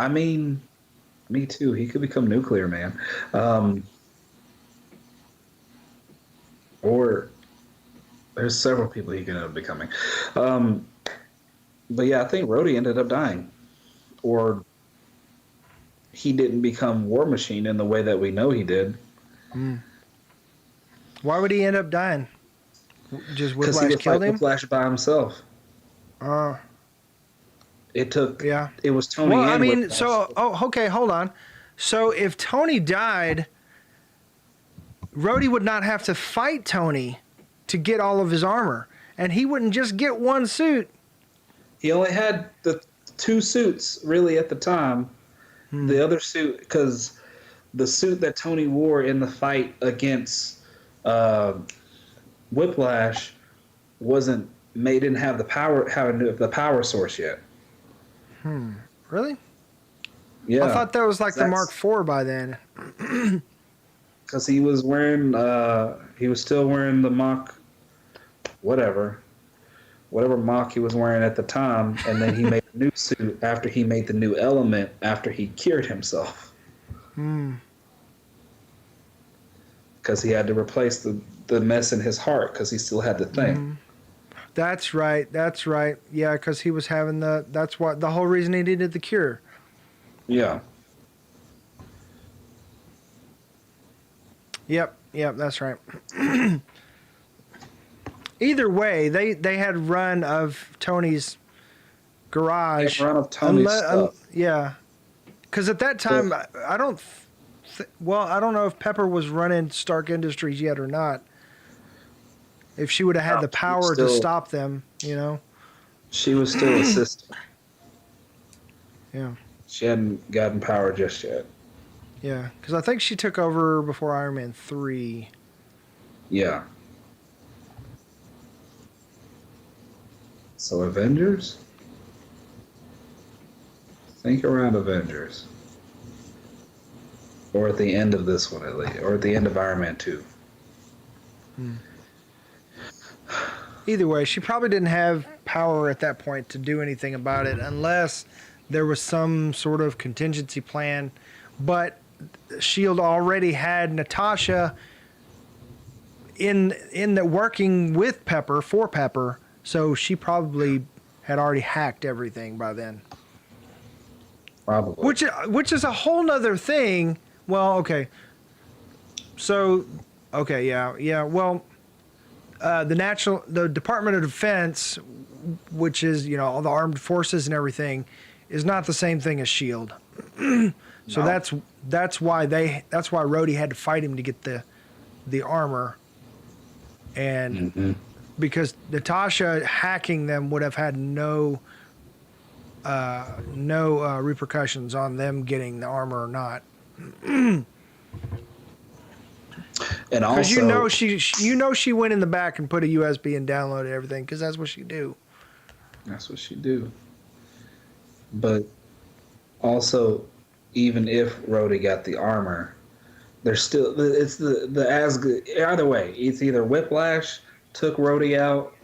mean, me too. He could become Nuclear Man. Or there's several people he could end up becoming. But yeah, I think Rhodey ended up dying. Or he didn't become War Machine in the way that we know he did. Why would he end up dying? Just Because he Whiplash would fight killed him? Whiplash by himself. Yeah. It was Tony Well, and I mean, Whiplash. okay, hold on. So if Tony died, Rhodey would not have to fight Tony to get all of his armor, and he wouldn't just get one suit. He only had the 2 suits, really, at the time. The other suit, because the suit that Tony wore in the fight against Whiplash didn't have the power source yet. Really? Yeah. I thought that was like the Mark IV by then. Because he was still wearing the Mach, whatever Mach he was wearing at the time, and then he made a new suit after he made the new element after he cured himself. Because he had to replace the mess in his heart because he still had the thing. That's right. Yeah, because he was having that's what the whole reason he needed the cure. Yeah. Yep, that's right. Either way, they had run of Tony's garage. They had run of Tony's stuff. Yeah, because at that time, I don't know if Pepper was running Stark Industries yet or not. If she would have had the power to stop them, She was still a sister. Yeah. She hadn't gotten power just yet. Yeah, because I think she took over before Iron Man 3. Yeah. So Avengers? Think around Avengers. Or at the end of this one, at least. Or at the end of Iron Man 2. Either way, she probably didn't have power at that point to do anything about it unless there was some sort of contingency plan. But S.H.I.E.L.D. already had Natasha in the working with Pepper, for Pepper, so she probably had already hacked everything by then. Probably. Which is a whole nother thing. Well, okay. So, okay, yeah. Well, the Department of Defense, which is all the armed forces and everything, is not the same thing as S.H.I.E.L.D. So No. that's why Rhodey had to fight him to get the armor, and because Natasha hacking them would have had no repercussions on them getting the armor or not. And also, because she went in the back and put a USB and downloaded everything because that's what she do. That's what she do. But also, even if Rhodey got the armor, there's still it's the Asgard. Either way, it's either Whiplash took Rhodey out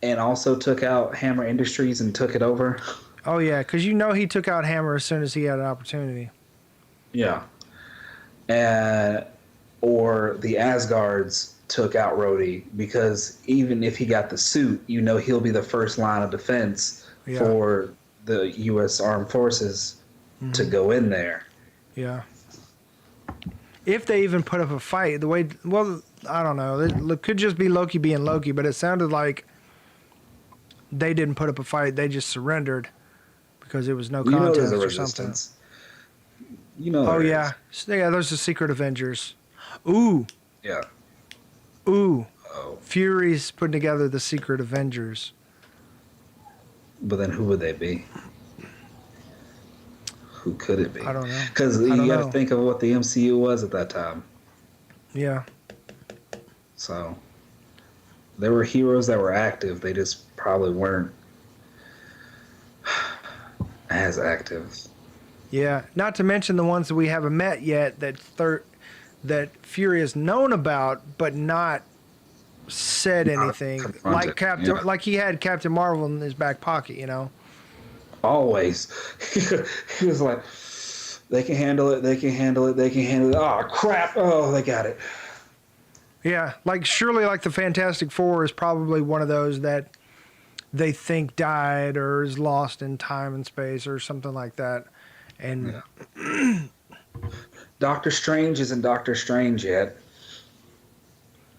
and also took out Hammer Industries and took it over. Oh yeah, because he took out Hammer as soon as he had an opportunity. Yeah. Or the Asgards took out Rhodey because even if he got the suit, he'll be the first line of defense for the U.S. Armed Forces to go in there. Yeah. If they even put up a fight, I don't know. It could just be Loki being Loki, but it sounded like they didn't put up a fight. They just surrendered because it was no contest or something. Oh, yeah. Yeah, there's the Secret Avengers. Ooh. Yeah. Ooh. Oh. Fury's putting together the Secret Avengers. But then who would they be? Who could it be? I don't know. Because you got to think of what the MCU was at that time. Yeah. So there were heroes that were active. They just probably weren't as active. Yeah. Not to mention the ones that we haven't met yet that Fury is known about, but not said anything confronted, like Captain, yeah. like he had Captain Marvel in his back pocket, you know. Always. He was like, they can handle it, they can handle it, they can handle it. Oh, crap. Oh, they got it. Yeah, like surely like the Fantastic Four is probably one of those that they think died or is lost in time and space or something like that. And Yeah. Doctor Strange isn't Doctor Strange yet.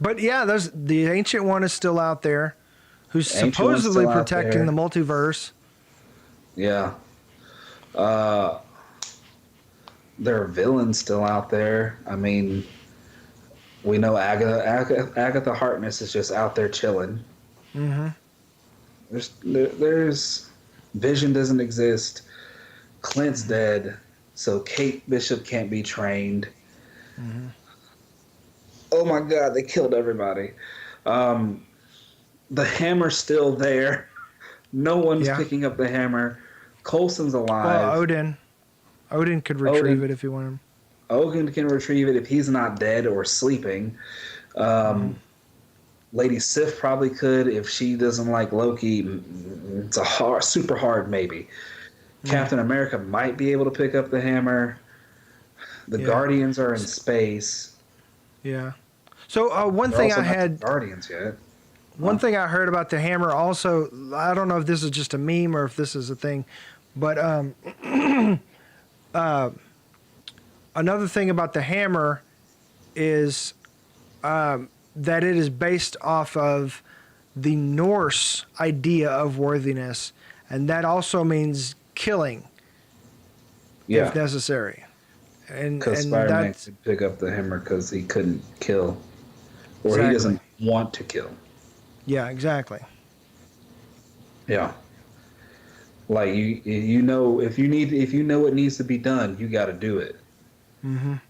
but yeah, there's the Ancient One is still out there, who's The Ancient One's supposedly still out protecting there. the multiverse. Yeah. Uh, there are villains still out there. I mean, we know Agatha Harkness is just out there chilling. Mm-hmm. There's Vision doesn't exist. Clint's dead, so Kate Bishop can't be trained. Mm-hmm. Oh my God, they killed everybody. The hammer's still there. No one's Yeah. picking up the hammer. Coulson's Well, alive. Odin could retrieve it if he wanted. Odin can retrieve it if he's not dead or sleeping. Lady Sif probably could if she doesn't like Loki. It's a super hard maybe. Captain America might be able to pick up the hammer. The Yeah. Guardians are in space. Yeah. So one They're thing also I not the had, Guardians yet. one thing I heard about the hammer also, I don't know if this is just a meme or if this is a thing, but another thing about the hammer is that it is based off of the Norse idea of worthiness, and that also means killing Yeah, if necessary. And because and Spider-Man that's could pick up the hammer because he couldn't kill, or he exactly. doesn't want to kill. Yeah, exactly. Yeah, like you know if you know what needs to be done, you got to do it. Mm-hmm. You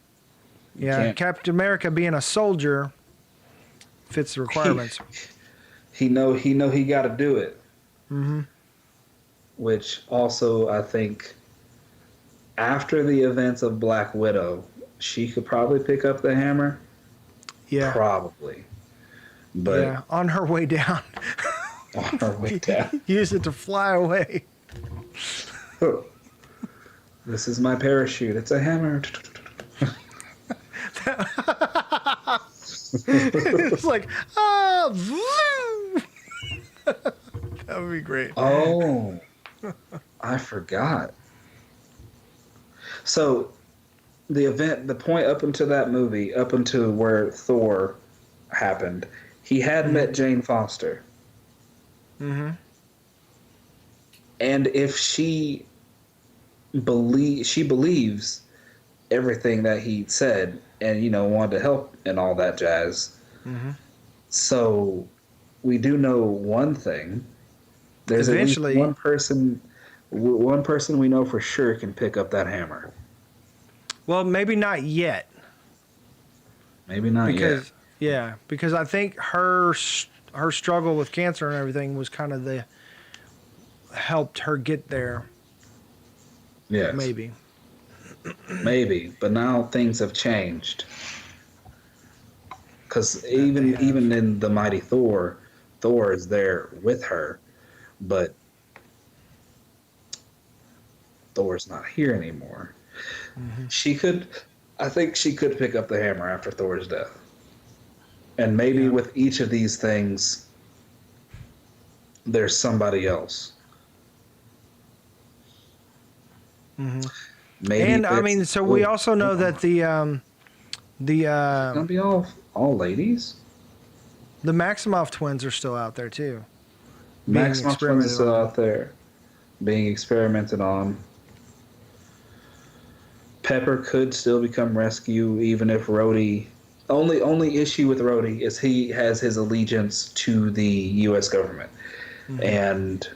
Yeah, can't- Captain America being a soldier fits the requirements. he got to do it. Mm-hmm. Which also I think after the events of Black Widow, she could probably pick up the hammer. Yeah. Probably. But Yeah, on her way down. on her way down. Use it to fly away. This is my parachute. It's a hammer. It's like, ah, that would be great. Oh, I forgot. So, the point up until that movie, up until where Thor happened, he had met Jane Foster. Mm-hmm. And if she believes everything that he said and, wanted to help and all that jazz. Mm-hmm. So, we do know one thing. There's Eventually, at least one person we know for sure can pick up that hammer. well, maybe not yet. Maybe not Because, yet. yeah, because I think her struggle with cancer and everything was kind of the helped her get there. Yes. Maybe. Maybe, but now things have changed. Because even in the Mighty Thor is there with her, but Thor's not here anymore. Mm-hmm. I think she could pick up the hammer after Thor's death. And maybe with each of these things, there's somebody else. Mm-hmm. Maybe and I mean, so we also know that the gonna be all ladies. the Maximoff twins are still out there too. Maximoff twins is still out there, being experimented on. Pepper could still become Rescue, even if Rhodey. Only issue with Rhodey is he has his allegiance to the U.S. government, and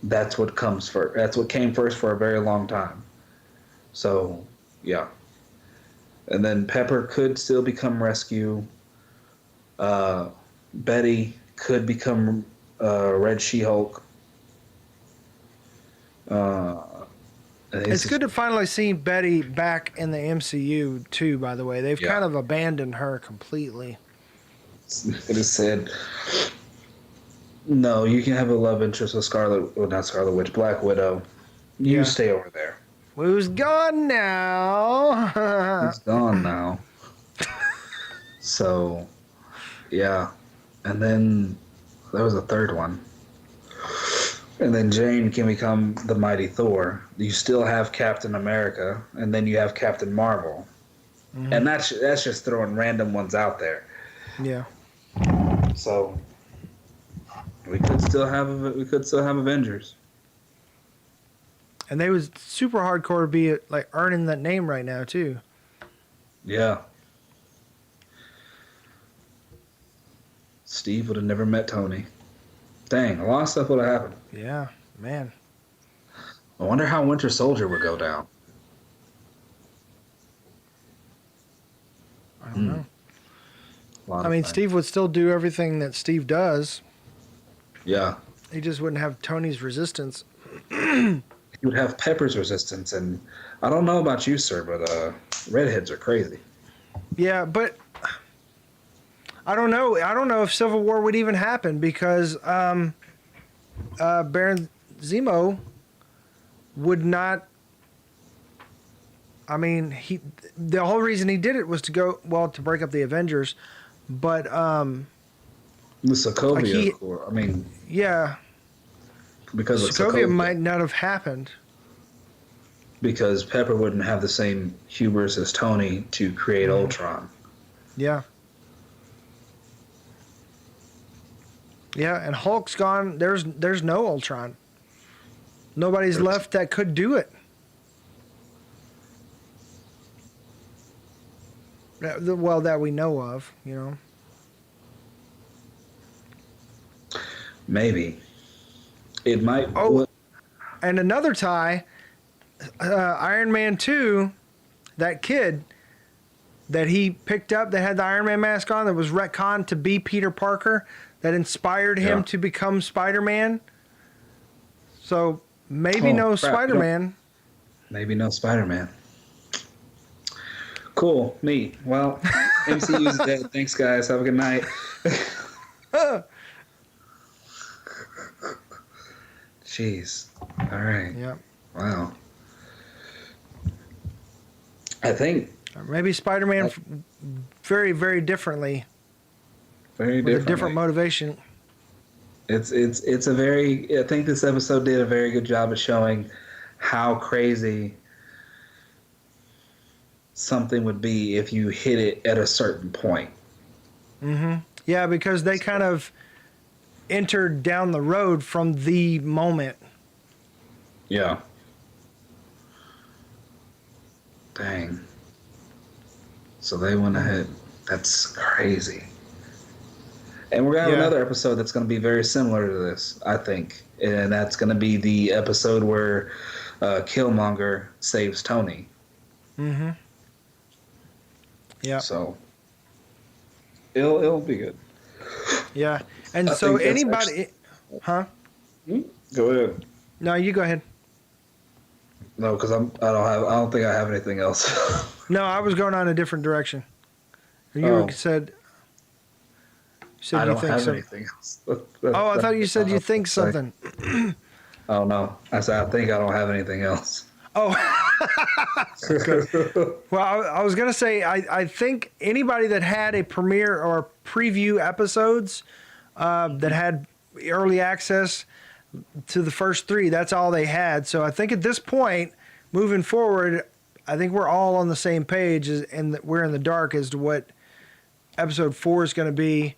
that's what comes first. That's what came first for a very long time. So, yeah. And then Pepper could still become Rescue. Betty could become Red She-Hulk. It's good to finally see Betty back in the MCU too, by the way. They've kind of abandoned her completely. It is said, no, you can have a love interest with not Scarlet Witch, Black Widow. You Yeah. stay over there. Who's gone now? It's gone now. So, yeah. And then there was a third one. And then Jane can become the Mighty Thor. You still have Captain America, and then you have Captain Marvel. Mm-hmm. And that's just throwing random ones out there. Yeah. So we could still have Avengers. And they was super hardcore to be like earning that name right now too. Yeah. Steve would have never met Tony. Dang, a lot of stuff would have happened. Yeah, man. I wonder how Winter Soldier would go down. I don't know. I mean, Steve would still do everything that Steve does. Yeah. He just wouldn't have Tony's resistance. He would have Pepper's resistance, and I don't know about you, sir, but redheads are crazy. Yeah, but I don't know. I don't know if Civil War would even happen because Baron Zemo would not. I mean, the whole reason he did it was to break up the Avengers, but the Sokovia Corps. I mean, yeah, because Sokovia might not have happened. Because Pepper wouldn't have the same hubris as Tony to create Ultron. Yeah. Yeah, and Hulk's gone. There's no Ultron. Nobody's left that could do it. Well, that we know of, you know. Maybe. It might. Oh, and another tie, Iron Man 2, that kid that he picked up that had the Iron Man mask on that was retconned to be Peter Parker that inspired him to become Spider-Man. So maybe no Spider-Man. Maybe no Spider-Man. Cool. Neat. Well, MCU's dead. Thanks, guys. Have a good night. Jeez. All right. Yeah. Wow. I think maybe Spider-Man very, very differently. Very with a different motivation. It's a very. I think this episode did a very good job of showing how crazy something would be if you hit it at a certain point. Mm-hmm. Yeah, because they kind of entered down the road from the moment. Yeah. Dang. So they went ahead. That's crazy. And we're going to have another episode that's going to be very similar to this, I think. And that's going to be the episode where Killmonger saves Tony. Mm-hmm. Yeah. So it'll be good. Yeah. And so anybody... Huh? Go ahead. No, you go ahead. No, because I don't think I have anything else. No, I was going on a different direction. You said I don't think have so. anything else. I thought you said you think something. Oh, no. I said, I think I don't have anything else. Oh. Well, I was going to say, I think anybody that had a premiere or preview episodes that had early access to the first 3, that's all they had. So I think at this point, moving forward, I think we're all on the same page and we're in the dark as to what episode 4 is going to be.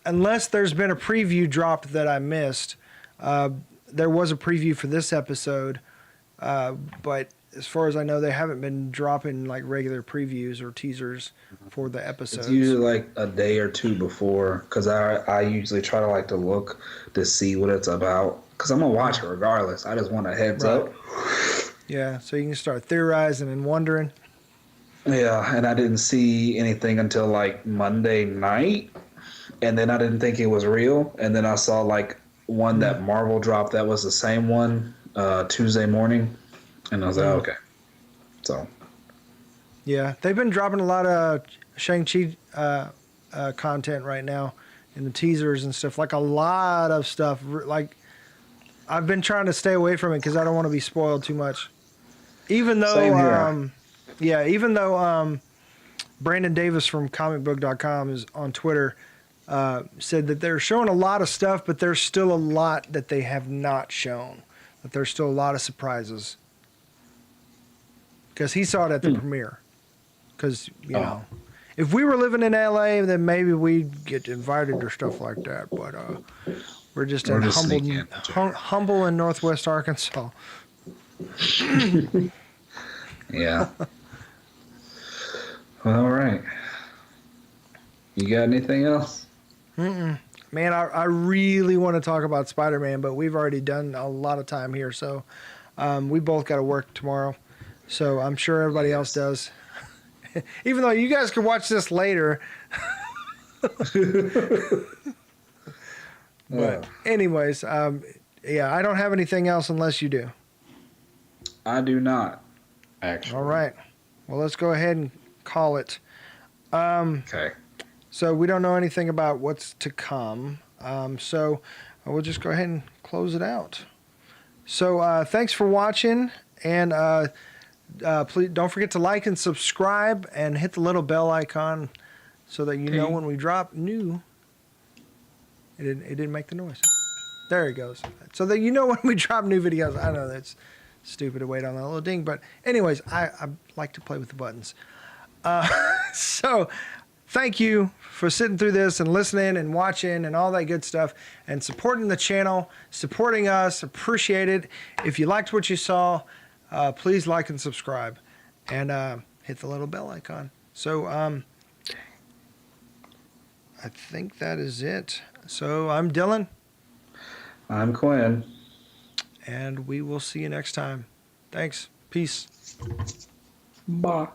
Unless there's been a preview dropped that I missed. There was a preview for this episode, but as far as I know, they haven't been dropping like regular previews or teasers for the episodes. It's usually like a day or 2 before, because I usually try to look to see what it's about, because I'm going to watch it regardless. I just want a heads up. Yeah, so you can start theorizing and wondering. Yeah, and I didn't see anything until like Monday night, and then I didn't think it was real, and then I saw like one that Marvel dropped that was the same one Tuesday morning, and I was like, okay. So. Yeah, they've been dropping a lot of Shang-Chi content right now in the teasers and stuff. Like a lot of stuff. Like I've been trying to stay away from it because I don't want to be spoiled too much. Even though, Same here. even though Brandon Davis from comicbook.com is on Twitter, said that they're showing a lot of stuff, but there's still a lot that they have not shown. That there's still a lot of surprises. Because he saw it at the premiere. Because, you know, if we were living in LA, then maybe we'd get invited or stuff like that. But we're just humble in Northwest Arkansas. Yeah. All right. You got anything else? Man, I really want to talk about Spider-Man, but we've already done a lot of time here. So we both got to work tomorrow. So I'm sure everybody else does. Even though you guys can watch this later. But anyways, yeah, I don't have anything else unless you do. I do not, actually. All right. Well, let's go ahead and call it. Okay. So we don't know anything about what's to come. So we'll just go ahead and close it out. So thanks for watching. And please don't forget to like and subscribe and hit the little bell icon so that you know when we drop new. It didn't make the noise. There it goes. So that you know when we drop new videos. I know that's stupid to wait on that little ding. But anyways, I like to play with the buttons. So thank you for sitting through this and listening and watching and all that good stuff and supporting the channel, supporting us. Appreciate it. If you liked what you saw, please like and subscribe and hit the little bell icon. So I think that is it. So I'm Dylan. I'm Quinn. And we will see you next time. Thanks. Peace. Bye.